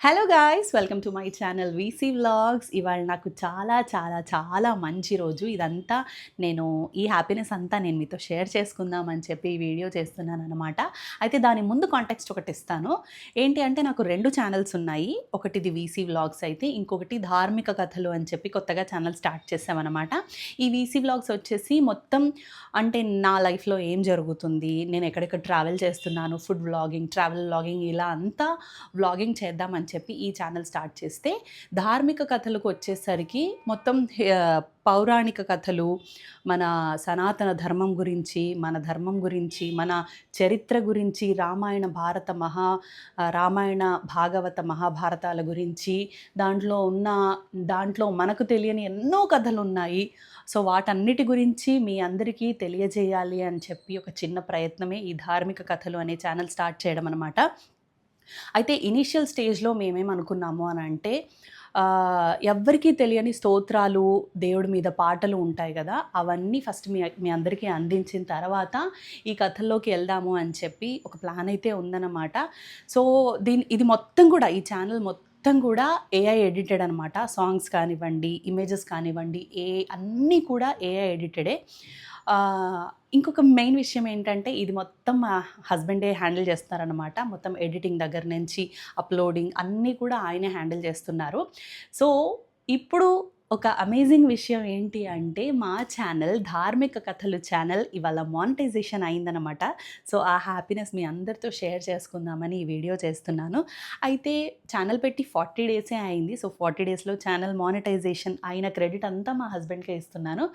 Hello guys, welcome to my channel VC vlogs. ఇవాళ నాకు చాలా చాలా చాలా మంచి రోజు. ఇదంతా నేను ఈ హ్యాపీనెస్ అంతా నేను మీతో షేర్ చేసుకుందామని చెప్పి ఈ వీడియో చేస్తున్నాననమాట. అయితే దాని ముందు కాంటెక్స్ట్ ఒకటి ఇస్తాను. ఏంటి అంటే నాకు 2 ఛానల్స్ ఉన్నాయి. ఒకటిది వీసీ వ్లాగ్స్ అయితే, ఇంకొకటి ధార్మిక కథలు అని చెప్పి కొత్తగా ఛానల్ స్టార్ట్ చేసామనమాట. ఈ వీసీ వ్లాగ్స్ వచ్చేసి మొత్తం అంటే నా లైఫ్‌లో ఏం జరుగుతుంది, నేను ఎక్కడెక్కడ ట్రావెల్ చేస్తున్నాను, ఫుడ్ వ్లాగింగ్, ట్రావెల్ వ్లాగింగ్ ఇలా అంతా వ్లాగింగ్ చేద్దామని చెప్పి ఈ ఛానల్ స్టార్ట్ చేస్తే, ధార్మిక కథలకు వచ్చేసరికి మొత్తం పౌరాణిక కథలు, మన సనాతన ధర్మం గురించి, మన ధర్మం గురించి, మన చరిత్ర గురించి, రామాయణ, భాగవత, మహాభారతాల గురించి, దాంట్లో మనకు తెలియని ఎన్నో కథలున్నాయి. సో వాటన్నిటి గురించి మీ అందరికీ తెలియజేయాలి అని చెప్పి ఒక చిన్న ప్రయత్నమే ఈ ధార్మిక కథలు అనే ఛానల్ స్టార్ట్ చేయడం అనమాట. అయితే ఇనీషియల్ స్టేజ్‌లో మేమేమనుకున్నాము అనంటే, ఎవ్వరికీ తెలియని స్తోత్రాలు, దేవుడి మీద పాటలు ఉంటాయి గదా! అవన్నీ ఫస్ట్ మీ అందరికీ అందించిన తర్వాత ఈ కథల్లోకి ఎళ్దాము అని చెప్పి ఒక ప్లాన్ అయితే ఉందన్నమాట. సో ఇది మొత్తం కూడా, ఈ ఛానల్ మొత్తం కూడా ఏఐ ఎడిటెడ్ అనమాట. సాంగ్స్ కానివ్వండి, ఇమేజెస్ కానివ్వండి, అన్నీ కూడా ఏఐ ఎడిటెడే. ఇంకొక మెయిన్ విషయం ఏంటంటే, ఇది మొత్తం మా హస్బెండే హ్యాండిల్ చేస్తున్నారనమాట. మొత్తం ఎడిటింగ్ దగ్గర నుంచి అప్లోడింగ్ అన్నీ కూడా ఆయనే హ్యాండిల్ చేస్తున్నారు. సో ఇప్పుడు ఒక అమేజింగ్ విషయం ఏంటి అంటే, మా ఛానల్ ధార్మిక కథలు ఛానల్ ఇవాళ మానిటైజేషన్ అయిందనమాట. సో ఆ హ్యాపీనెస్ మీ అందరితో షేర్ చేసుకుందామని ఈ వీడియో చేస్తున్నాను. అయితే ఛానల్ పెట్టి 40 డేసే అయింది. సో 40 డేస్లో ఛానల్ మానిటైజేషన్ అయిన క్రెడిట్ అంతా మా హస్బెండ్కే ఇస్తున్నాను.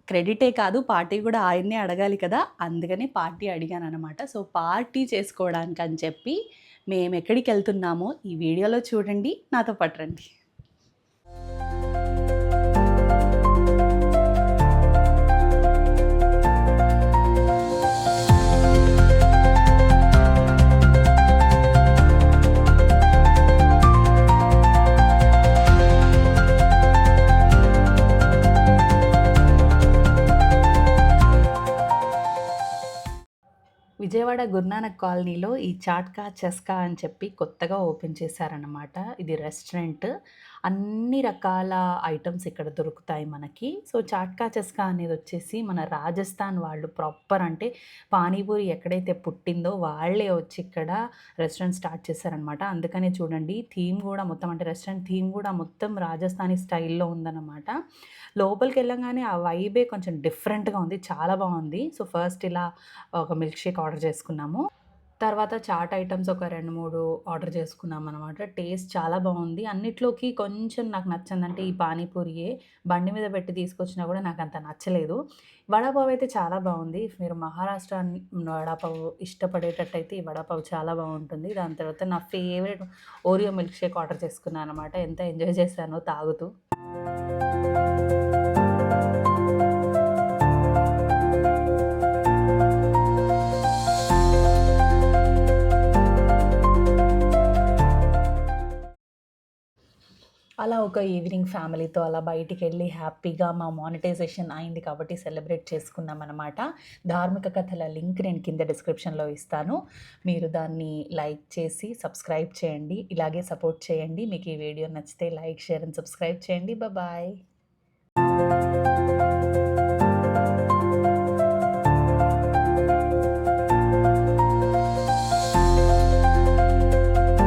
క్రెడిటే కాదు, పార్టీ కూడా ఆయన్నే అడగాలి కదా! అందుకని పార్టీ అడిగాననమాట. సో పార్టీ చేసుకోవడానికని చెప్పి మేమెక్కడికెళ్తున్నామో ఈ వీడియోలో చూడండి, నాతో పాటు రండి. విజయవాడ గురునానక్ కాలనీలో ఈ చాట్కా చెస్కా అని చెప్పి కొత్తగా ఓపెన్ చేశారనమాట. ఇది రెస్టారెంట్. అన్ని రకాల ఐటమ్స్ ఇక్కడ దొరుకుతాయి మనకి. సో చాట్కా చెస్కా అనేది వచ్చేసి మన రాజస్థాన్ వాళ్ళు ప్రాపర్, అంటే పానీపూరి ఎక్కడైతే పుట్టిందో వాళ్ళే వచ్చి ఇక్కడ రెస్టారెంట్ స్టార్ట్ చేశారనమాట. అందుకనే చూడండి, థీమ్ కూడా మొత్తం, అంటే రెస్టారెంట్ థీమ్ కూడా మొత్తం రాజస్థానీ స్టైల్లో ఉందన్నమాట. లోపలికి వెళ్ళంగానే ఆ వైబే కొంచెం డిఫరెంట్గా ఉంది, చాలా బాగుంది. సో ఫస్ట్ ఇలా ఒక మిల్క్ షేక్ ఆర్డర్ చేసుకున్నాము. తర్వాత చాట్ ఐటమ్స్ ఒక 2, 3 ఆర్డర్ చేసుకున్నాం అనమాట. టేస్ట్ చాలా బాగుంది. అన్నిట్లోకి కొంచెం నాకు నచ్చిందంటే ఈ పానీపూరియే. బండి మీద పెట్టి తీసుకొచ్చినా కూడా నాకు అంత నచ్చలేదు. వడాపావ్ అయితే చాలా బాగుంది. మీరు మహారాష్ట్ర వడాపావ్ ఇష్టపడేటట్టయితే ఈ వడాపావ్ చాలా బాగుంటుంది. దాని తర్వాత నా favourite Oreo milk shake order చేసుకున్నాను అనమాట. ఎంత ఎంజాయ్ చేశానో తాగుతూ. అలా ఒక ఈవినింగ్ ఫ్యామిలీతో అలా బయటికెళ్ళి హ్యాపీగా మా మానిటైజేషన్ అయింది కాబట్టి సెలబ్రేట్ చేసుకున్నామనమాట. ధార్మిక కథల లింక్ నేను కింద డిస్క్రిప్షన్‌లో ఇస్తాను. మీరు దాన్ని లైక్ చేసి సబ్స్క్రైబ్ చేయండి. ఇలాగే సపోర్ట్ చేయండి. మీకు ఈ వీడియో నచ్చితే లైక్, షేర్ అండ్ సబ్స్క్రైబ్ చేయండి. బాయ్.